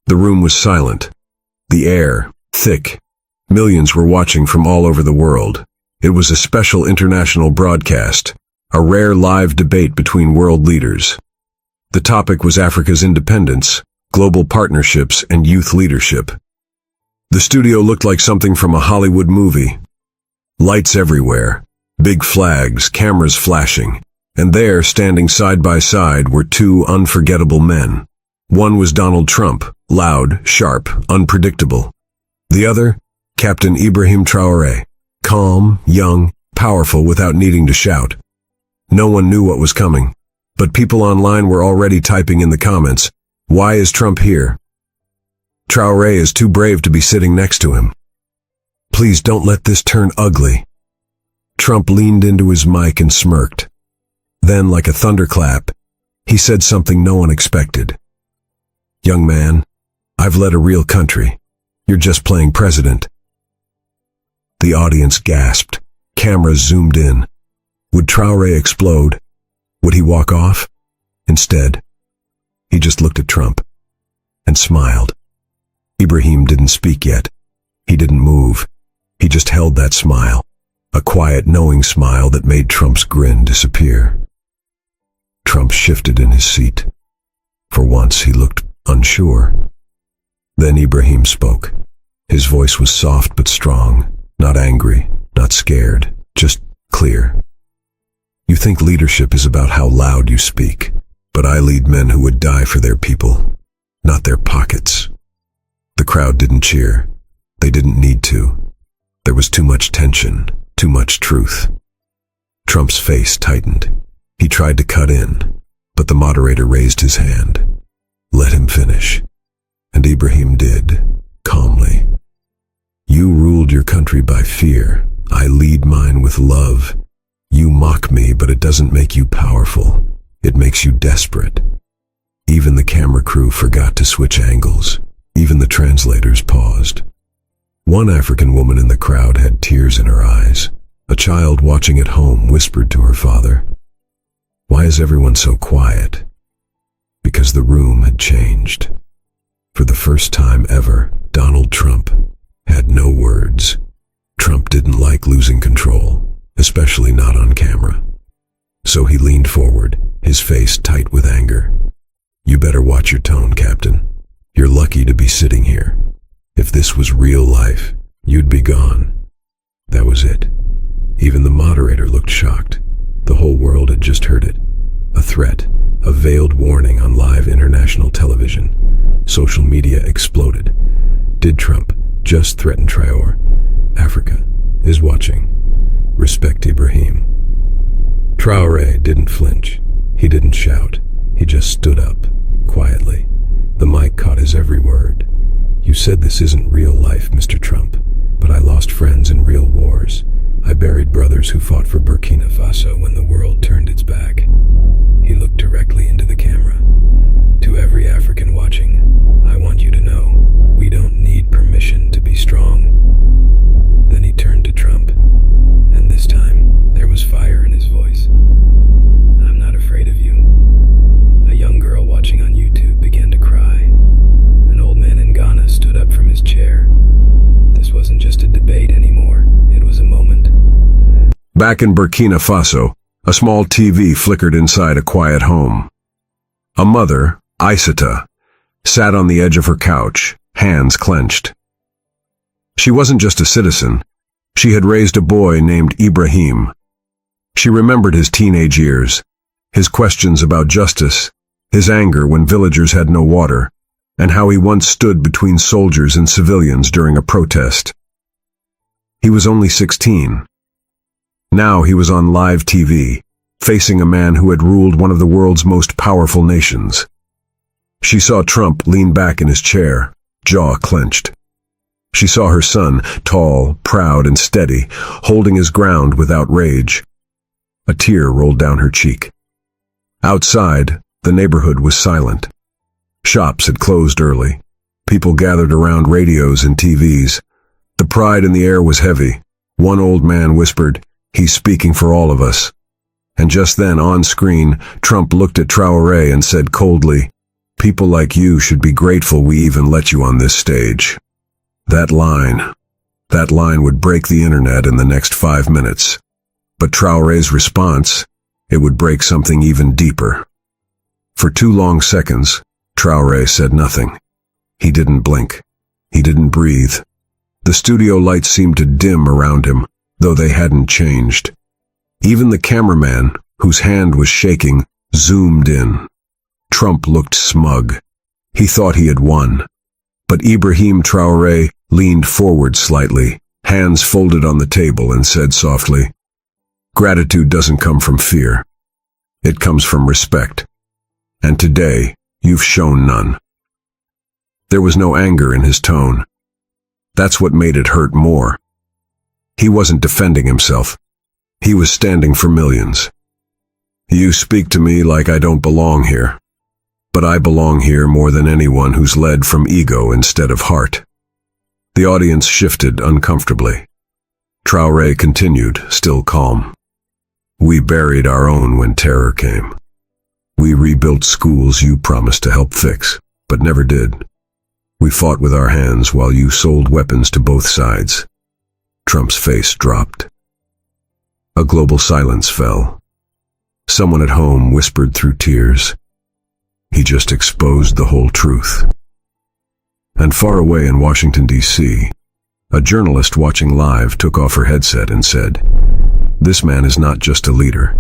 The room was silent. The air, thick. Millions were watching from all over the world. It was a special international broadcast, a rare live debate between world leaders. The topic was Africa's independence, global partnerships, and youth leadership. The studio looked like something from a Hollywood movie. Lights everywhere, big flags, cameras flashing, and there, standing side by side, were two unforgettable men. One was Donald Trump, loud, sharp, unpredictable. The other, Captain Ibrahim Traoré, calm, young, powerful without needing to shout. No one knew what was coming, but people online were already typing in the comments, "Why is Trump here? Traoré is too brave to be sitting next to him. Please don't let this turn ugly." Trump leaned into his mic and smirked. Then, like a thunderclap, he said something no one expected. "Young man, I've led a real country. You're just playing president." The audience gasped. Cameras zoomed in. Would Traoré explode? Would he walk off? Instead, he just looked at Trump and smiled. Ibrahim didn't speak yet. He didn't move. He just held that smile, a quiet, knowing smile that made Trump's grin disappear. Trump shifted in his seat. For once, he looked unsure. Then Ibrahim spoke. His voice was soft but strong, not angry, not scared, just clear. "You think leadership is about how loud you speak, but I lead men who would die for their people, not their pockets." The crowd didn't cheer. They didn't need to. There was too much tension, too much truth. Trump's face tightened. He tried to cut in, but the moderator raised his hand. Let him finish. And Ibrahim did, calmly. "You ruled your country by fear. I lead mine with love. You mock me, but it doesn't make you powerful. It makes you desperate." Even the camera crew forgot to switch angles. Even the translators paused. One African woman in the crowd had tears in her eyes. A child watching at home whispered to her father, "Why is everyone so quiet?" Because the room had changed. For the first time ever, Donald Trump had no words. Trump didn't like losing control, especially not on camera. So he leaned forward, his face tight with anger. "You better watch your tone, Captain. You're lucky to be sitting here. If this was real life, you'd be gone." That was it. Even the moderator looked shocked. The whole world had just heard it. A threat, a veiled warning on live international television. Social media exploded. Did Trump just threaten Traore? Africa is watching. Respect Ibrahim. Traoré didn't flinch. He didn't shout. He just stood up, quietly. The mic caught his every word. "You said this isn't real life, Mr. Trump, but I lost friends in real wars. I buried brothers who fought for Burkina Faso when the world turned its back." He looked directly into the camera. "To every African watching, I want you to know, we don't need permission to be strong." Then he turned to Trump, and this time, there was fire in his voice. "I'm not afraid of you." A young girl watching on YouTube began to cry. An old man in Ghana stood up from his chair. This wasn't just a debate anymore, it was a moment. Back in Burkina Faso, a small TV flickered inside a quiet home. A mother, Aissata, sat on the edge of her couch, hands clenched. She wasn't just a citizen. She had raised a boy named Ibrahim. She remembered his teenage years, his questions about justice, his anger when villagers had no water, and how he once stood between soldiers and civilians during a protest. He was only 16. Now he was on live TV, facing a man who had ruled one of the world's most powerful nations. She saw Trump lean back in his chair, jaw clenched. She saw her son, tall, proud, and steady, holding his ground without rage. A tear rolled down her cheek. Outside, the neighborhood was silent. Shops had closed early. People gathered around radios and TVs. The pride in the air was heavy. One old man whispered, "He's speaking for all of us." And just then, on screen, Trump looked at Traoré and said coldly, People like you should be grateful we even let you on this stage. That line would break the internet in the next 5 minutes. But Traore's response, it would break something even deeper. For 2 long seconds, Traore said nothing. He didn't blink. He didn't breathe. The studio lights seemed to dim around him, though they hadn't changed. Even the cameraman, whose hand was shaking, zoomed in. Trump looked smug. He thought he had won. But Ibrahim Traoré leaned forward slightly, hands folded on the table, and said softly, "Gratitude doesn't come from fear. It comes from respect. And today, you've shown none." There was no anger in his tone. That's what made it hurt more. He wasn't defending himself. He was standing for millions. "You speak to me like I don't belong here. But I belong here more than anyone who's led from ego instead of heart." The audience shifted uncomfortably. Traoré continued, still calm. "We buried our own when terror came. We rebuilt schools you promised to help fix, but never did. We fought with our hands while you sold weapons to both sides." Trump's face dropped. A global silence fell. Someone at home whispered through tears, "He just exposed the whole truth." And far away in Washington, D.C., a journalist watching live took off her headset and said, "This man is not just a leader.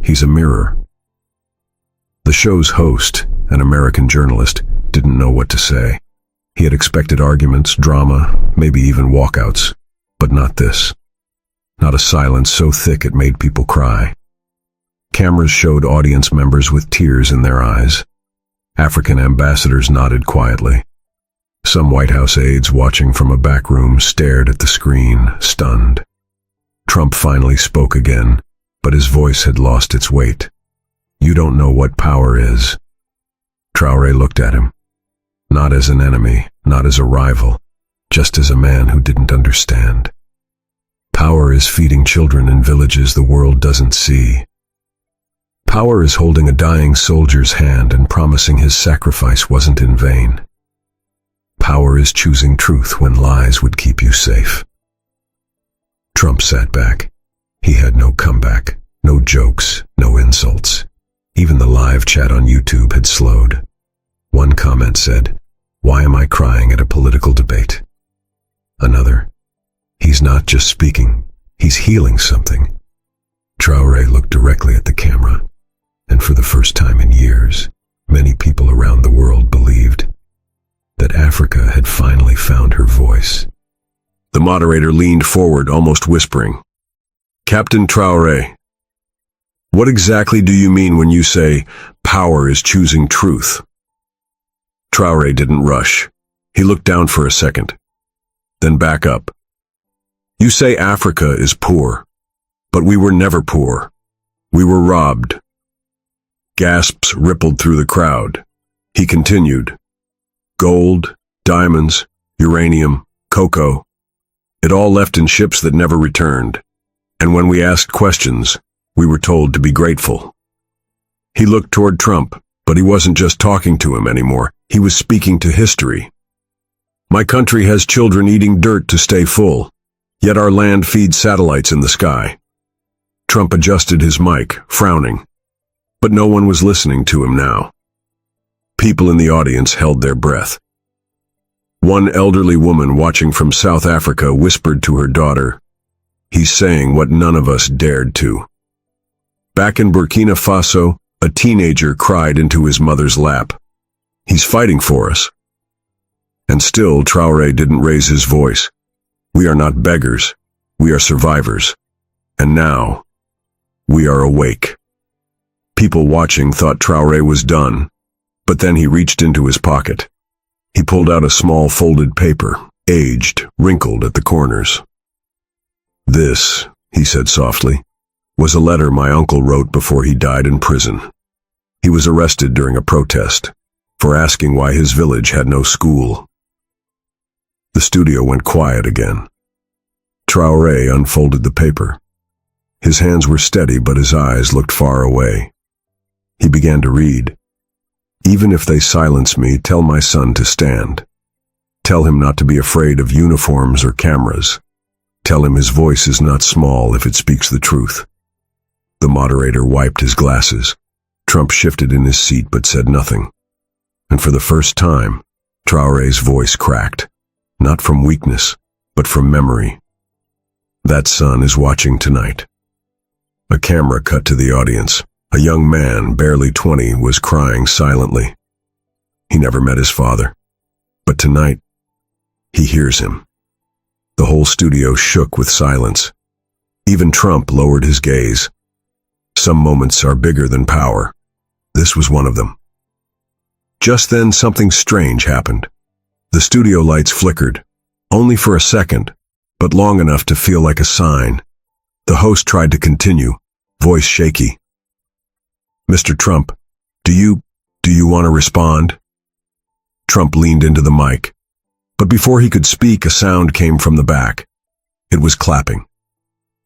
He's a mirror." The show's host, an American journalist, didn't know what to say. He had expected arguments, drama, maybe even walkouts, but not this. Not a silence so thick it made people cry. Cameras showed audience members with tears in their eyes. African ambassadors nodded quietly. Some White House aides watching from a back room stared at the screen, stunned. Trump finally spoke again, but his voice had lost its weight. "You don't know what power is." Traoré looked at him. Not as an enemy, not as a rival, just as a man who didn't understand. "Power is feeding children in villages the world doesn't see. Power is holding a dying soldier's hand and promising his sacrifice wasn't in vain. Power is choosing truth when lies would keep you safe." Trump sat back. He had no comeback, no jokes, no insults. Even the live chat on YouTube had slowed. One comment said, "Why am I crying at a political debate?" Another, "He's not just speaking, he's healing something." Traoré looked directly at the camera, and for the first time in years, many people around the world believed that Africa had finally found her voice. The moderator leaned forward, almost whispering, "Captain Traoré, what exactly do you mean when you say power is choosing truth?" Traoré didn't rush. He looked down for a second, then back up. "You say Africa is poor, but we were never poor. We were robbed." Gasps rippled through the crowd. He continued, "Gold, diamonds, uranium, cocoa. It all left in ships that never returned. And when we asked questions, we were told to be grateful." He looked toward Trump, but he wasn't just talking to him anymore. He was speaking to history. "My country has children eating dirt to stay full, yet our land feeds satellites in the sky." Trump adjusted his mic, frowning. But no one was listening to him now. People in the audience held their breath. One elderly woman watching from South Africa whispered to her daughter, "He's saying what none of us dared to." Back in Burkina Faso, a teenager cried into his mother's lap, "He's fighting for us." And still Traoré didn't raise his voice. "We are not beggars. We are survivors. And now, we are awake." People watching thought Traoré was done, but then he reached into his pocket. He pulled out a small folded paper, aged, wrinkled at the corners. "This," he said softly, "was a letter my uncle wrote before he died in prison. He was arrested during a protest for asking why his village had no school." The studio went quiet again. Traoré unfolded the paper. His hands were steady, but his eyes looked far away. He began to read. Even if they silence me, tell my son to stand. Tell him not to be afraid of uniforms or cameras. Tell him his voice is not small if it speaks the truth." The moderator wiped his glasses. Trump shifted in his seat but said nothing. And for the first time, Traore's voice cracked, not from weakness, but from memory. "That son is watching tonight." A camera cut to the audience. A young man, barely 20, was crying silently. He never met his father. But tonight, he hears him. The whole studio shook with silence. Even Trump lowered his gaze. Some moments are bigger than power. This was one of them. Just then, something strange happened. The studio lights flickered, only for a second, but long enough to feel like a sign. The host tried to continue, voice shaky. "Mr. Trump, do you want to respond?" Trump leaned into the mic. But before he could speak, a sound came from the back. It was clapping.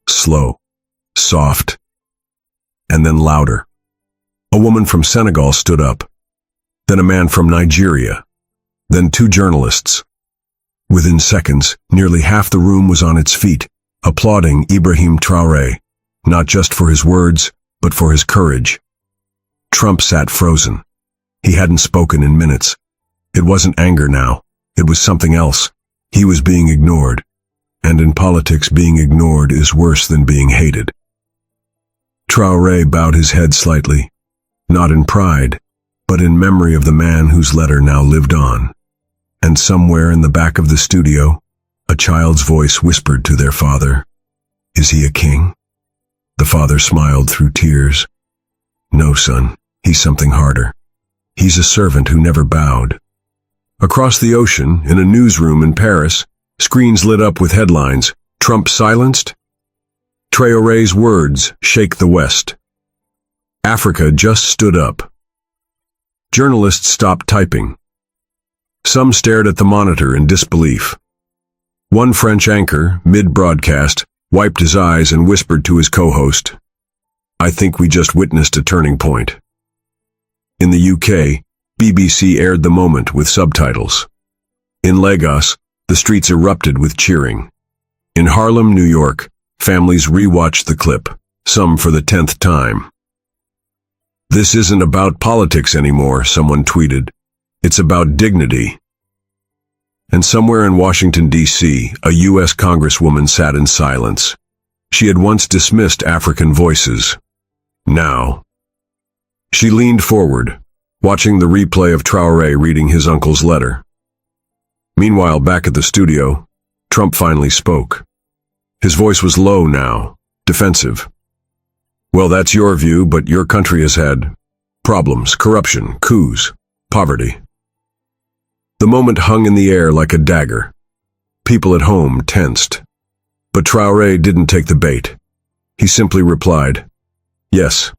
Slow, soft, and then louder. A woman from Senegal stood up. Then a man from Nigeria. Then 2 journalists. Within seconds, nearly half the room was on its feet, applauding Ibrahim Traoré, not just for his words, but for his courage. Trump sat frozen. He hadn't spoken in minutes. It wasn't anger now. It was something else. He was being ignored. And in politics, being ignored is worse than being hated. Traoré bowed his head slightly, not in pride, but in memory of the man whose letter now lived on. And somewhere in the back of the studio, a child's voice whispered to their father, "Is he a king?" The father smiled through tears. "No, son, he's something harder. He's a servant who never bowed." Across the ocean, in a newsroom in Paris, screens lit up with headlines, "Trump silenced?" Traoré's words shake the West. Africa just stood up. Journalists stopped typing. Some stared at the monitor in disbelief. One French anchor, mid-broadcast, wiped his eyes and whispered to his co-host, "I think we just witnessed a turning point." In the UK, BBC aired the moment with subtitles. In Lagos, the streets erupted with cheering. In Harlem, New York, families rewatched the clip, some for the 10th time. "This isn't about politics anymore," someone tweeted. "It's about dignity." And somewhere in Washington, D.C., a U.S. congresswoman sat in silence. She had once dismissed African voices. Now, she leaned forward, watching the replay of Traoré reading his uncle's letter. Meanwhile, back at the studio, Trump finally spoke. His voice was low now, defensive. "Well, that's your view, but your country has had problems, corruption, coups, poverty." The moment hung in the air like a dagger. People at home tensed. But Traoré didn't take the bait. He simply replied, "Yes,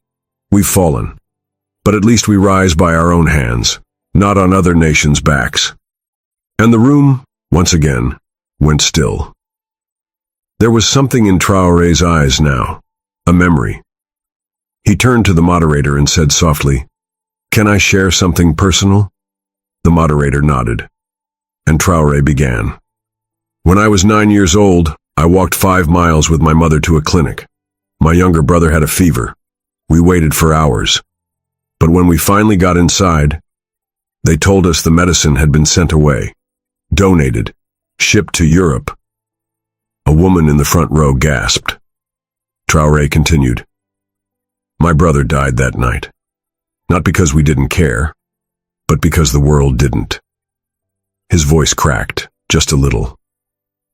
we've fallen. But at least we rise by our own hands, not on other nations' backs." And the room, once again, went still. There was something in Traoré's eyes now, a memory. He turned to the moderator and said softly, "Can I share something personal?" The moderator nodded, and Traoré began. "When I was 9 years old, I walked 5 miles with my mother to a clinic. My younger brother had a fever. We waited for hours. But when we finally got inside, they told us the medicine had been sent away, donated, shipped to Europe." A woman in the front row gasped. Traoré continued, "My brother died that night. Not because we didn't care, but because the world didn't." His voice cracked, just a little.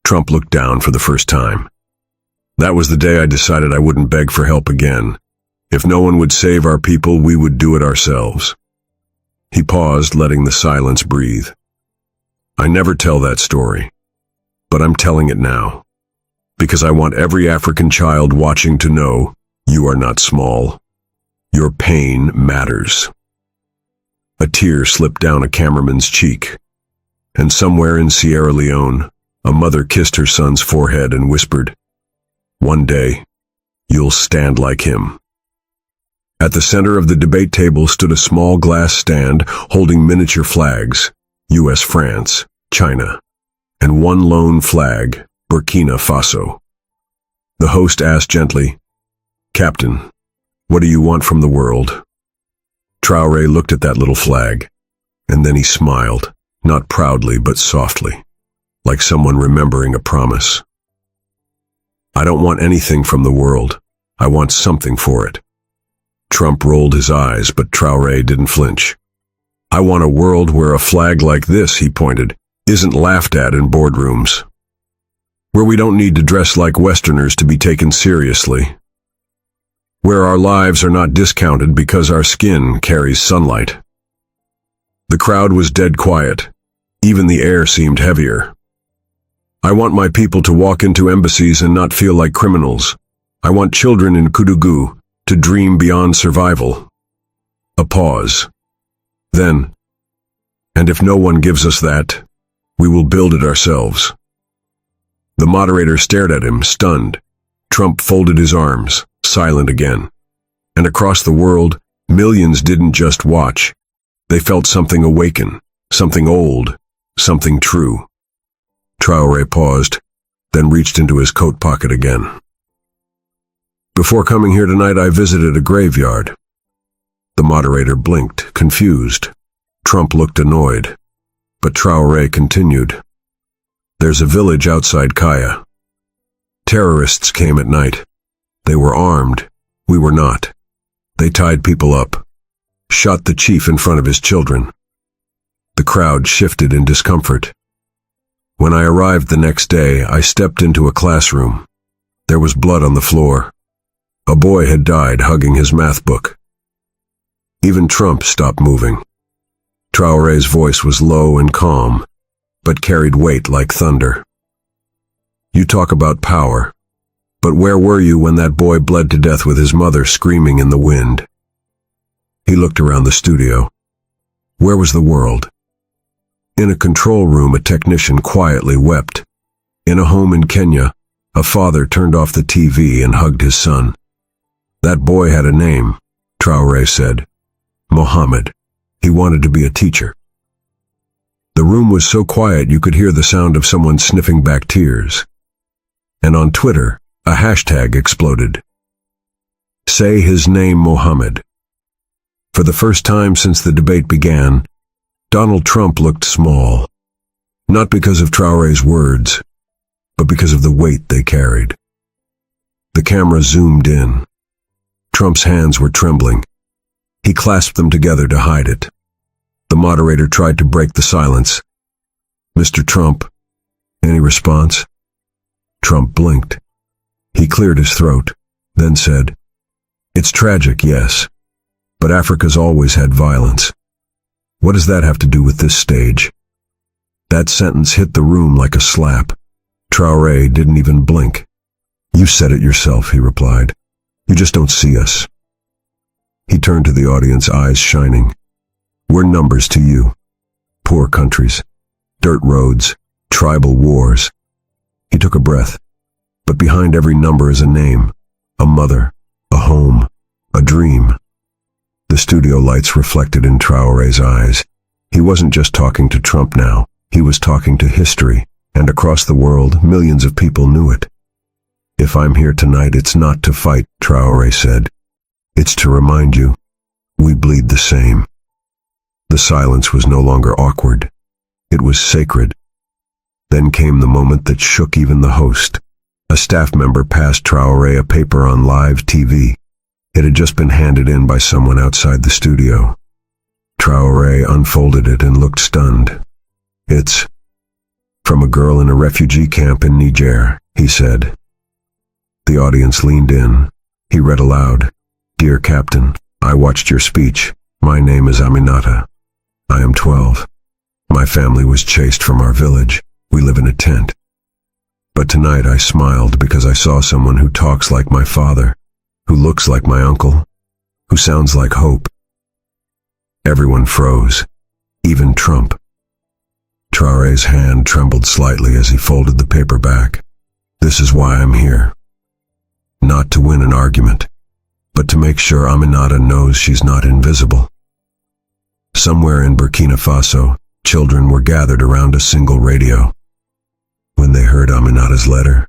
Trump looked down for the first time. "That was the day I decided I wouldn't beg for help again. If no one would save our people, we would do it ourselves." He paused, letting the silence breathe. "I never tell that story, but I'm telling it now, because I want every African child watching to know you are not small. Your pain matters." A tear slipped down a cameraman's cheek, and somewhere in Sierra Leone, a mother kissed her son's forehead and whispered, "One day, you'll stand like him." At the center of the debate table stood a small glass stand holding miniature flags, US, France, China, and one lone flag, Burkina Faso. The host asked gently, "Captain, what do you want from the world?" Traore looked at that little flag, and then he smiled, not proudly but softly, like someone remembering a promise. "I don't want anything from the world. I want something for it." Trump rolled his eyes, but Traore didn't flinch. "I want a world where a flag like this," he pointed, "isn't laughed at in boardrooms. Where we don't need to dress like Westerners to be taken seriously. Where our lives are not discounted because our skin carries sunlight." The crowd was dead quiet. Even the air seemed heavier. "I want my people to walk into embassies and not feel like criminals. I want children in Kudugu to dream beyond survival." A pause. Then, "And if no one gives us that, we will build it ourselves." The moderator stared at him, stunned. Trump folded his arms, silent again. And across the world, millions didn't just watch. They felt something awaken, something old, something true. Traore paused, then reached into his coat pocket again. "Before coming here tonight, I visited a graveyard." The moderator blinked, confused. Trump looked annoyed. But Traore continued. "There's a village outside Kaya. Terrorists came at night. They were armed. We were not. They tied people up. Shot the chief in front of his children." The crowd shifted in discomfort. "When I arrived the next day, I stepped into a classroom. There was blood on the floor. A boy had died hugging his math book." Even Trump stopped moving. Traore's voice was low and calm, but carried weight like thunder. "You talk about power, but where were you when that boy bled to death with his mother screaming in the wind?" He looked around the studio. Where was the world? In a control room, a technician quietly wept. In a home in Kenya, a father turned off the TV and hugged his son. "That boy had a name," Traore said. "Mohammed. He wanted to be a teacher." The room was so quiet you could hear the sound of someone sniffing back tears. And on Twitter, a hashtag exploded. "Say his name, Mohammed." For the first time since the debate began, Donald Trump looked small. Not because of Traore's words, but because of the weight they carried. The camera zoomed in. Trump's hands were trembling. He clasped them together to hide it. The moderator tried to break the silence. "Mr. Trump, any response?" Trump blinked. He cleared his throat, then said, "It's tragic, yes, but Africa's always had violence. What does that have to do with this stage?" That sentence hit the room like a slap. Traore didn't even blink. "You said it yourself," he replied. "You just don't see us." He turned to the audience, eyes shining. "We're numbers to you. Poor countries, dirt roads, tribal wars." He took a breath. But behind every number is a name, a mother, a home, a dream. The studio lights reflected in Traore's eyes. He wasn't just talking to Trump now. He was talking to history, and across the world, millions of people knew it. "If I'm here tonight, it's not to fight," Traore said. "It's to remind you, we bleed the same." The silence was no longer awkward. It was sacred. Then came the moment that shook even the host. A staff member passed Traore a paper on live TV. It had just been handed in by someone outside the studio. Traore unfolded it and looked stunned. "It's from a girl in a refugee camp in Niger," he said. The audience leaned in. He read aloud, "Dear Captain, I watched your speech. My name is Aminata. I am 12. My family was chased from our village. We live in a tent. But tonight I smiled because I saw someone who talks like my father, who looks like my uncle, who sounds like hope." Everyone froze, even Trump. Traore's hand trembled slightly as he folded the paper back. "This is why I'm here. Not to win an argument, but to make sure Aminata knows she's not invisible. Somewhere in Burkina Faso, children were gathered around a single radio. When they heard Aminata's letter,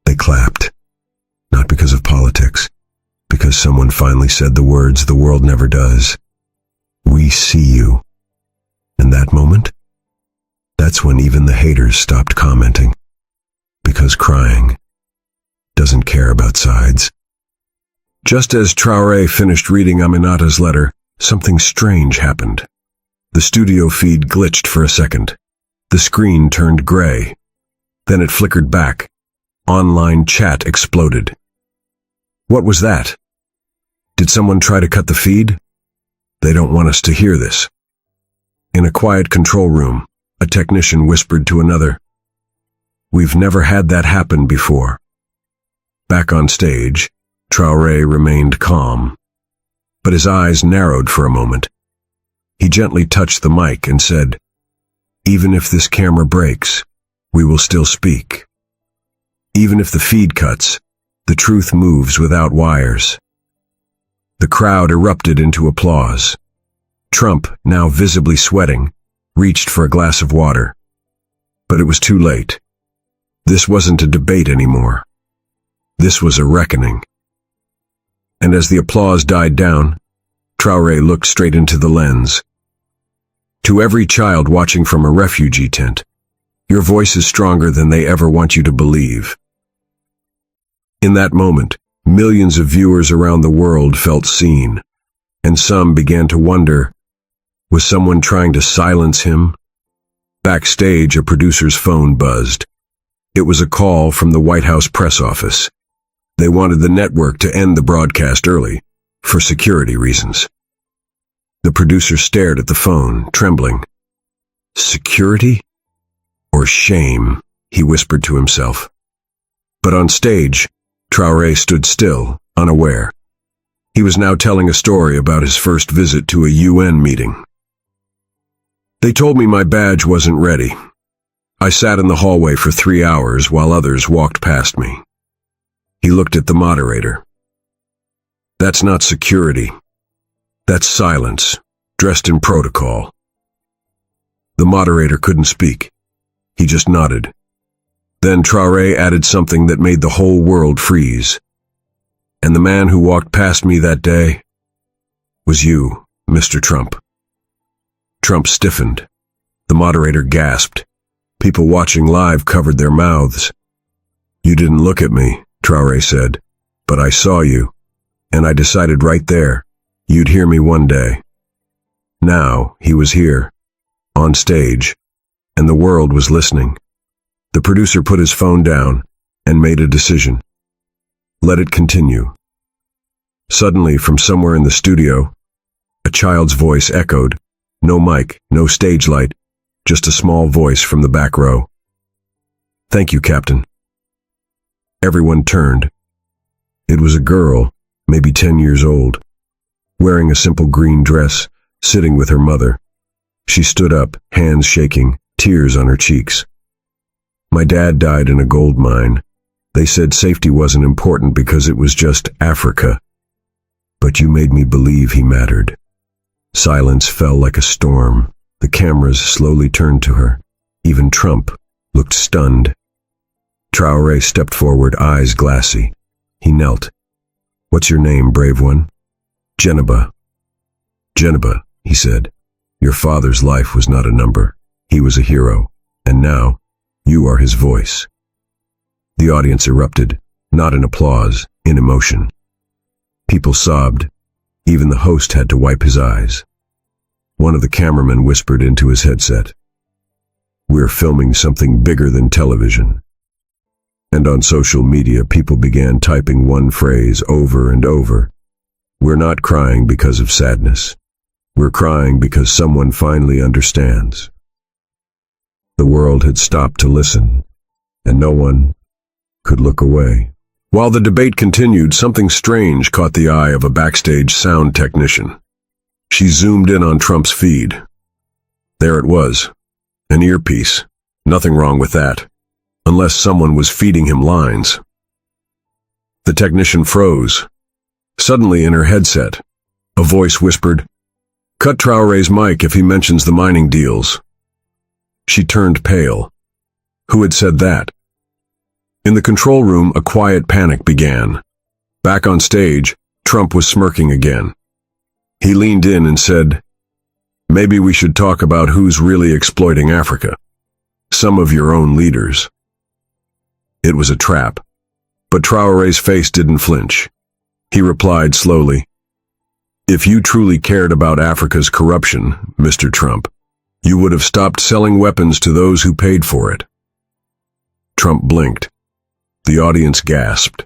they clapped. Not because of politics, because someone finally said the words the world never does. We see you. In that moment, that's when even the haters stopped commenting. Because crying doesn't care about sides. Just as Traore finished reading Aminata's letter, something strange happened. The studio feed glitched for a second. The screen turned gray. Then it flickered back. Online chat exploded. What was that? Did someone try to cut the feed? They don't want us to hear this. In a quiet control room, a technician whispered to another, "We've never had that happen before." Back on stage, Traore remained calm, but his eyes narrowed for a moment. He gently touched the mic and said, "Even if this camera breaks, we will still speak. Even if the feed cuts, the truth moves without wires." The crowd erupted into applause. Trump, now visibly sweating, reached for a glass of water. But it was too late. This wasn't a debate anymore. This was a reckoning. And as the applause died down, Traore looked straight into the lens. "To every child watching from a refugee tent, your voice is stronger than they ever want you to believe." In that moment, millions of viewers around the world felt seen, and some began to wonder, was someone trying to silence him? Backstage, a producer's phone buzzed. It was a call from the White House press office. They wanted the network to end the broadcast early, for security reasons. The producer stared at the phone, trembling. Security? Or shame, he whispered to himself. But on stage, Traore stood still, unaware. He was now telling a story about his first visit to a UN meeting. "They told me my badge wasn't ready. I sat in the hallway for 3 hours while others walked past me." He looked at the moderator. "That's not security. That's silence, dressed in protocol." The moderator couldn't speak. He just nodded. Then Traore added something that made the whole world freeze. "And the man who walked past me that day was you, Mr. Trump." Trump stiffened. The moderator gasped. People watching live covered their mouths. "You didn't look at me," Traore said, "but I saw you, and I decided right there, you'd hear me one day." Now, he was here, on stage, and the world was listening. The producer put his phone down and made a decision. Let it continue. Suddenly, from somewhere in the studio, a child's voice echoed. No mic, no stage light, just a small voice from the back row. "Thank you, Captain." Everyone turned. It was a girl, maybe 10 years old, wearing a simple green dress, sitting with her mother. She stood up, hands shaking, tears on her cheeks. "My dad died in a gold mine. They said safety wasn't important because it was just Africa. But you made me believe he mattered." Silence fell like a storm. The cameras slowly turned to her. Even Trump looked stunned. Traore stepped forward, eyes glassy. He knelt. "What's your name, brave one?" "Geneba." "Geneba," he said. "Your father's life was not a number. He was a hero. And now, you are his voice." The audience erupted, not in applause, in emotion. People sobbed. Even the host had to wipe his eyes. One of the cameramen whispered into his headset, "We're filming something bigger than television." And on social media, people began typing one phrase over and over. "We're not crying because of sadness. We're crying because someone finally understands." The world had stopped to listen, and no one could look away. While the debate continued, something strange caught the eye of a backstage sound technician. She zoomed in on Trump's feed. There it was, an earpiece. Nothing wrong with that, unless someone was feeding him lines. The technician froze. Suddenly in her headset, a voice whispered, "Cut Traore's mic if he mentions the mining deals." She turned pale. Who had said that? In the control room, a quiet panic began. Back on stage, Trump was smirking again. He leaned in and said, "Maybe we should talk about who's really exploiting Africa. Some of your own leaders." It was a trap, but Traore's face didn't flinch. He replied slowly, "If you truly cared about Africa's corruption, Mr. Trump, you would have stopped selling weapons to those who paid for it." Trump blinked. The audience gasped.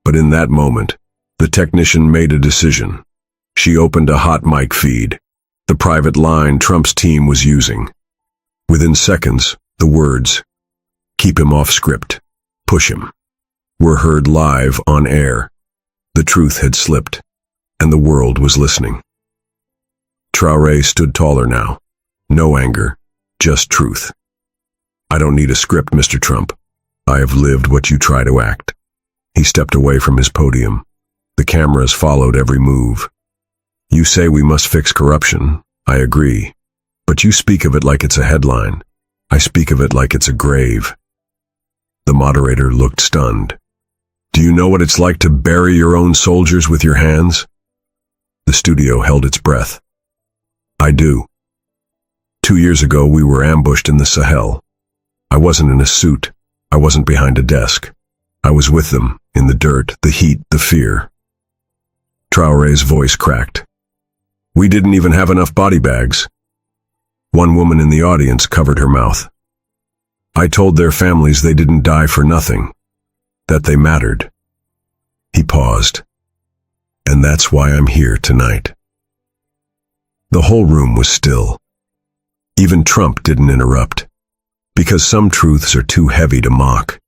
But in that moment, the technician made a decision. She opened a hot mic feed, the private line Trump's team was using. Within seconds, the words, "Keep him off script. Push him," were heard live on air. The truth had slipped, and the world was listening. Traore stood taller now. No anger, just truth. "I don't need a script, Mr. Trump. I have lived what you try to act." He stepped away from his podium. The cameras followed every move. "You say we must fix corruption. I agree. But you speak of it like it's a headline. I speak of it like it's a grave." The moderator looked stunned. "Do you know what it's like to bury your own soldiers with your hands?" The studio held its breath. "I do. 2 years ago, we were ambushed in the Sahel. I wasn't in a suit. I wasn't behind a desk. I was with them, in the dirt, the heat, the fear." Traore's voice cracked. "We didn't even have enough body bags." One woman in the audience covered her mouth. "I told their families they didn't die for nothing, that they mattered." He paused. "And that's why I'm here tonight." The whole room was still. Even Trump didn't interrupt, because some truths are too heavy to mock.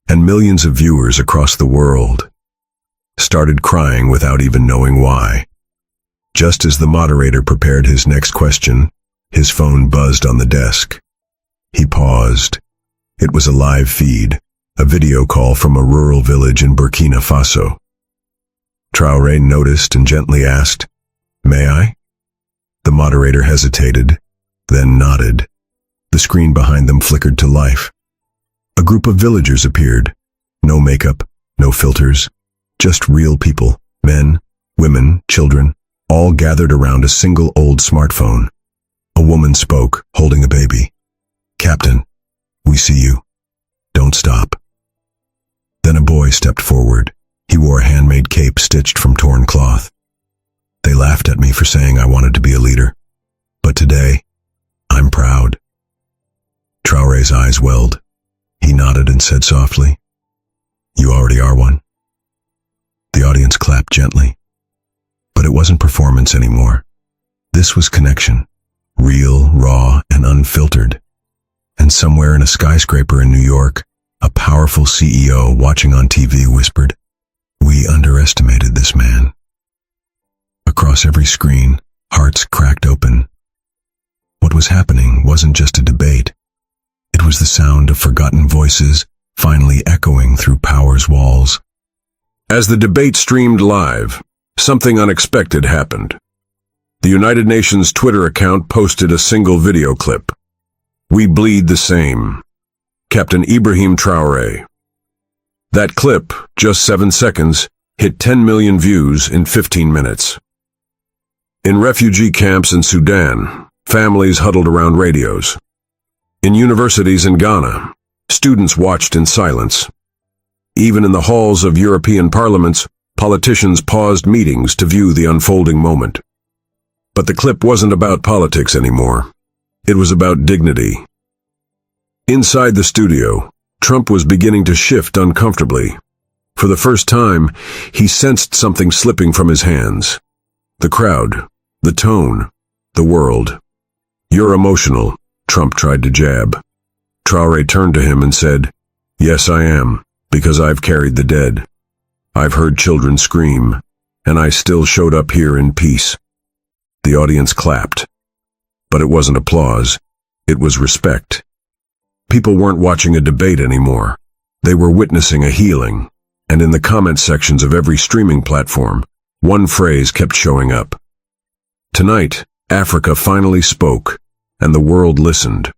And millions of viewers across the world started crying without even knowing why. Just as the moderator prepared his next question, his phone buzzed on the desk. He paused. It was a live feed, a video call from a rural village in Burkina Faso. Traore noticed and gently asked, "May I?" The moderator hesitated, then nodded. The screen behind them flickered to life. A group of villagers appeared. No makeup, no filters, just real people, men, women, children, all gathered around a single old smartphone. A woman spoke, holding a baby. "Captain, we see you. Don't stop." Then a boy stepped forward. He wore a handmade cape stitched from torn cloth. "They laughed at me for saying I wanted to be a leader. But today, I'm proud." Traore's eyes welled. He nodded and said softly, "You already are one." The audience clapped gently. But it wasn't performance anymore. This was connection, real, raw, and unfiltered. And somewhere in a skyscraper in New York, a powerful CEO watching on TV whispered, "We underestimated this man." Across every screen, hearts cracked open. What was happening wasn't just a debate. It was the sound of forgotten voices finally echoing through power's walls. As the debate streamed live, something unexpected happened. The United Nations Twitter account posted a single video clip. "We bleed the same. Captain Ibrahim Traoré." That clip, just 7 seconds, hit 10 million views in 15 minutes. In refugee camps in Sudan, families huddled around radios. In universities in Ghana, students watched in silence. Even in the halls of European parliaments, politicians paused meetings to view the unfolding moment. But the clip wasn't about politics anymore. It was about dignity. Inside the studio, Trump was beginning to shift uncomfortably. For the first time, he sensed something slipping from his hands. The crowd, the tone, the world. "You're emotional," Trump tried to jab. Traore turned to him and said, "Yes, I am, because I've carried the dead. I've heard children scream, and I still showed up here in peace." The audience clapped. But it wasn't applause. It was respect. People weren't watching a debate anymore. They were witnessing a healing, And in the comment sections of every streaming platform, one phrase kept showing up. Tonight, Africa finally spoke, and the world listened.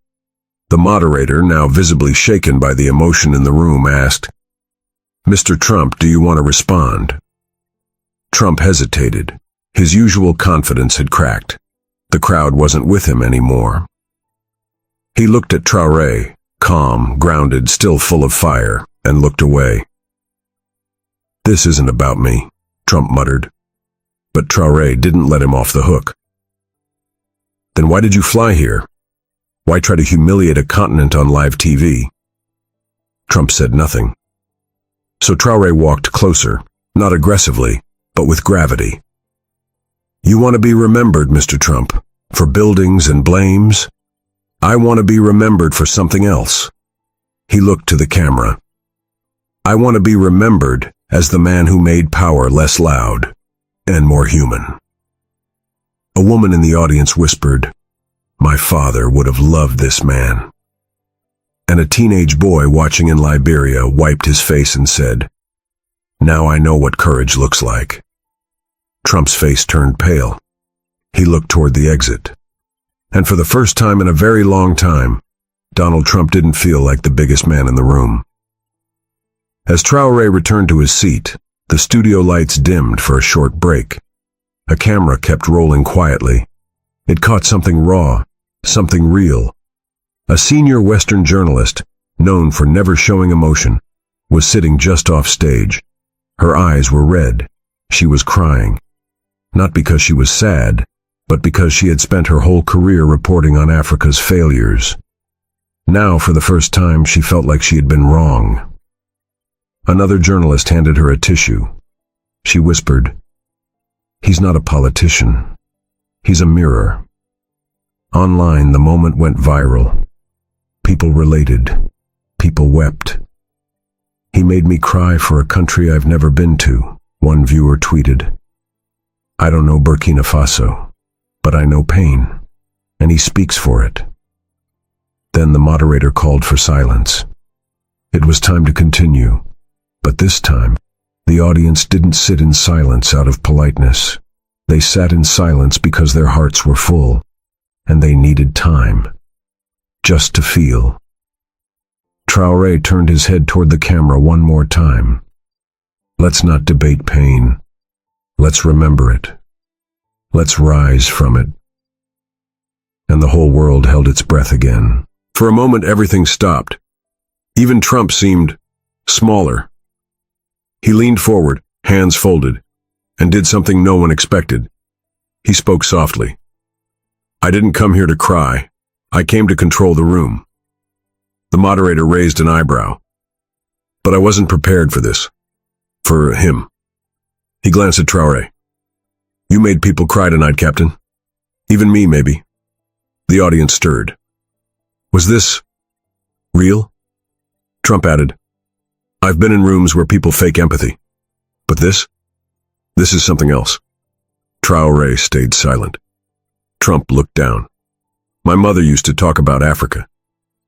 The moderator, now visibly shaken by the emotion in the room, asked, "Mr. Trump, do you want to respond?" Trump hesitated. His usual confidence had cracked. The crowd wasn't with him anymore. He looked at Traore, calm, grounded, still full of fire, and looked away. "This isn't about me," Trump muttered. But Traore didn't let him off the hook. "Then why did you fly here? Why try to humiliate a continent on live TV?" Trump said nothing. So Traore walked closer, not aggressively, but with gravity. "You want to be remembered, Mr. Trump, for buildings and blames? I want to be remembered for something else." He looked to the camera. "I want to be remembered as the man who made power less loud and more human." A woman in the audience whispered, "My father would have loved this man." And a teenage boy watching in Liberia wiped his face and said, "Now I know what courage looks like." Trump's face turned pale. He looked toward the exit. And for the first time in a very long time, Donald Trump didn't feel like the biggest man in the room. As Traore returned to his seat, the studio lights dimmed for a short break. A camera kept rolling quietly. It caught something raw, something real. A senior Western journalist, known for never showing emotion, was sitting just off stage. Her eyes were red. She was crying. Not because she was sad, but because she had spent her whole career reporting on Africa's failures. Now, for the first time, she felt like she had been wrong. Another journalist handed her a tissue. She whispered, "He's not a politician. He's a mirror." Online, the moment went viral. People related. People wept. "He made me cry for a country I've never been to," one viewer tweeted. "I don't know Burkina Faso, but I know pain, and he speaks for it." Then the moderator called for silence. It was time to continue, but this time, the audience didn't sit in silence out of politeness. They sat in silence because their hearts were full, and they needed time, just to feel. Traore turned his head toward the camera one more time. "Let's not debate pain. Let's remember it. Let's rise from it." And the whole world held its breath again. For a moment, everything stopped. Even Trump seemed smaller. He leaned forward, hands folded, and did something no one expected. He spoke softly. "I didn't come here to cry. I came to control the room." The moderator raised an eyebrow. "But I wasn't prepared for this. For him." He glanced at Traore. "You made people cry tonight, Captain. Even me, maybe." The audience stirred. "Was this real?" Trump added, "I've been in rooms where people fake empathy. But this is something else." Traore stayed silent. Trump looked down. "My mother used to talk about Africa.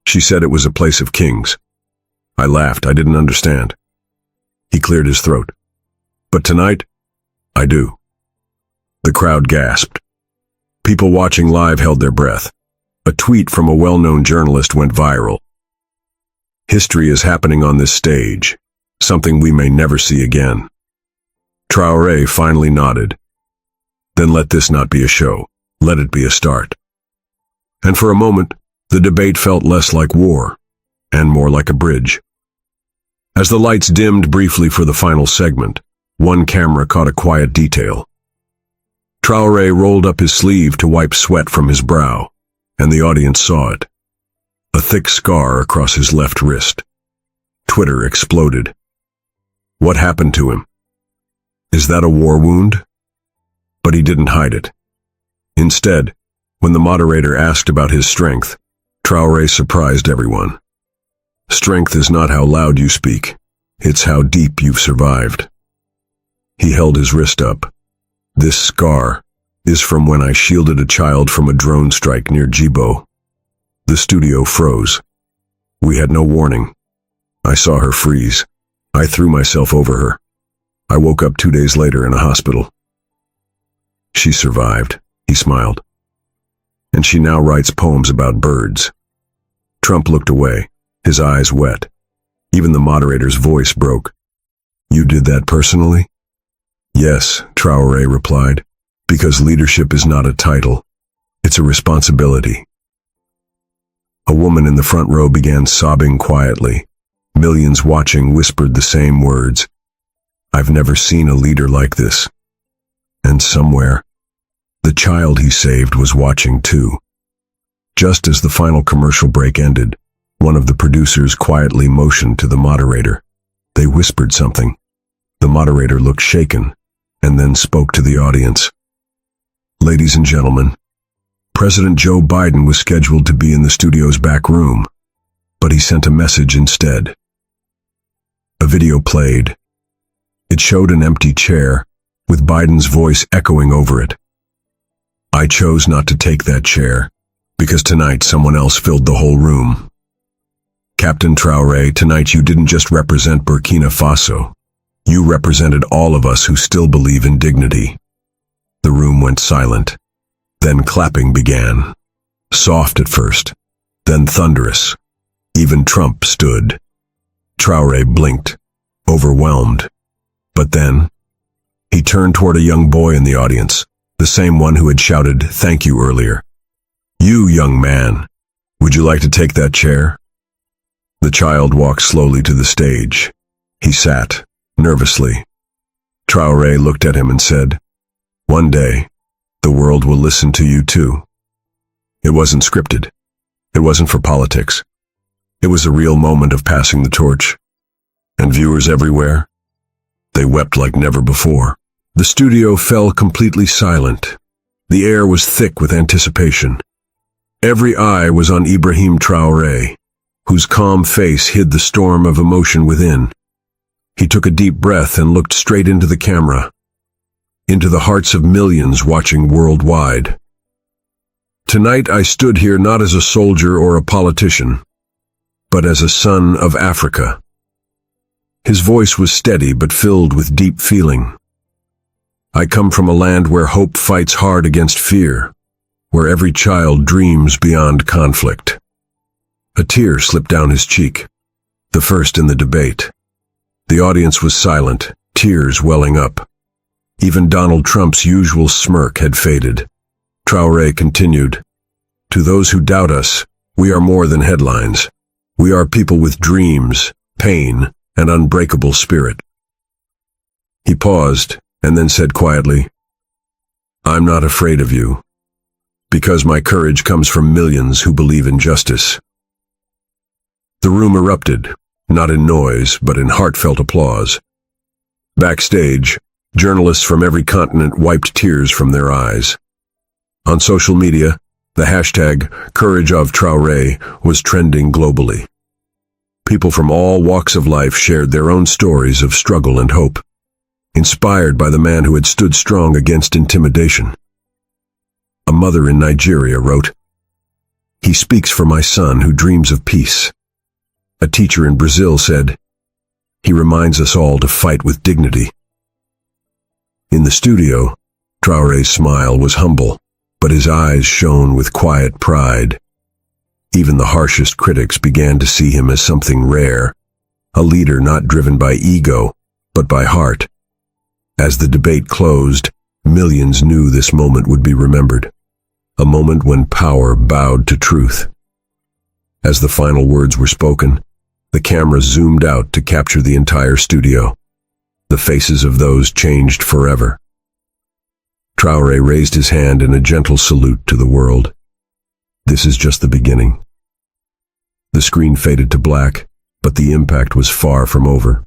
She said it was a place of kings. I laughed. I didn't understand." He cleared his throat. "But tonight, I do." The crowd gasped. People watching live held their breath. A tweet from a well-known journalist went viral. "History is happening on this stage, something we may never see again." Traore finally nodded. "Then let this not be a show. Let it be a start." And for a moment, the debate felt less like war, and more like a bridge. As the lights dimmed briefly for the final segment, one camera caught a quiet detail. Traore rolled up his sleeve to wipe sweat from his brow, and the audience saw it. A thick scar across his left wrist. Twitter exploded. What happened to him? Is that a war wound? But he didn't hide it. Instead, when the moderator asked about his strength, Traore surprised everyone. Strength is not how loud you speak, it's how deep you've survived. He held his wrist up. This scar is from when I shielded a child from a drone strike near Djibo. The studio froze. We had no warning. I saw her freeze, I threw myself over her. I woke up 2 days later in a hospital. She survived, he smiled. And she now writes poems about birds. Trump looked away, his eyes wet. Even the moderator's voice broke. You did that personally? Yes, Traore replied, because leadership is not a title. It's a responsibility. A woman in the front row began sobbing quietly. Millions watching whispered the same words. I've never seen a leader like this. And somewhere, the child he saved was watching too. Just as the final commercial break ended, one of the producers quietly motioned to the moderator. They whispered something. The moderator looked shaken, and then spoke to the audience. Ladies and gentlemen, President Joe Biden was scheduled to be in the studio's back room, but he sent a message instead. A video played. It showed an empty chair, with Biden's voice echoing over it. I chose not to take that chair, because tonight someone else filled the whole room. Captain Traore, tonight you didn't just represent Burkina Faso. You represented all of us who still believe in dignity. The room went silent. Then clapping began. Soft at first, then thunderous. Even Trump stood. Traore blinked, overwhelmed. But then, he turned toward a young boy in the audience, the same one who had shouted, "Thank you," earlier. You, young man, would you like to take that chair? The child walked slowly to the stage. He sat, nervously. Traore looked at him and said, "One day, the world will listen to you too." It wasn't scripted. It wasn't for politics. It was a real moment of passing the torch. And viewers everywhere, they wept like never before. The studio fell completely silent. The air was thick with anticipation. Every eye was on Ibrahim Traoré, whose calm face hid the storm of emotion within. He took a deep breath and looked straight into the camera, into the hearts of millions watching worldwide. Tonight I stood here not as a soldier or a politician, but as a son of Africa. His voice was steady but filled with deep feeling. I come from a land where hope fights hard against fear, where every child dreams beyond conflict. A tear slipped down his cheek, the first in the debate. The audience was silent, tears welling up. Even Donald Trump's usual smirk had faded. Traoré continued, "To those who doubt us, we are more than headlines. We are people with dreams, pain, and unbreakable spirit." He paused and then said quietly, "I'm not afraid of you, because my courage comes from millions who believe in justice." The room erupted, not in noise, but in heartfelt applause. Backstage, journalists from every continent wiped tears from their eyes. On social media, the hashtag #CourageOfTraoré was trending globally. People from all walks of life shared their own stories of struggle and hope, inspired by the man who had stood strong against intimidation. A mother in Nigeria wrote, "He speaks for my son who dreams of peace." A teacher in Brazil said, "He reminds us all to fight with dignity." In the studio, Traoré's smile was humble, but his eyes shone with quiet pride. Even the harshest critics began to see him as something rare, a leader not driven by ego, but by heart. As the debate closed, millions knew this moment would be remembered, a moment when power bowed to truth. As the final words were spoken, the camera zoomed out to capture the entire studio. The faces of those changed forever. Traoré raised his hand in a gentle salute to the world. This is just the beginning. The screen faded to black, but the impact was far from over.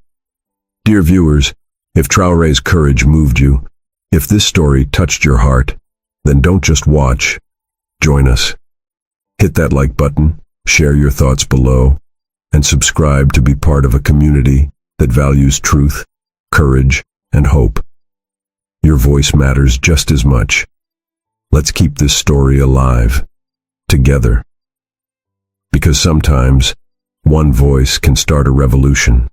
Dear viewers, if Traoré's courage moved you, if this story touched your heart, then don't just watch. Join us. Hit that like button, share your thoughts below, and subscribe to be part of a community that values truth, courage, and hope. Your voice matters just as much. Let's keep this story alive, together. Because sometimes, one voice can start a revolution.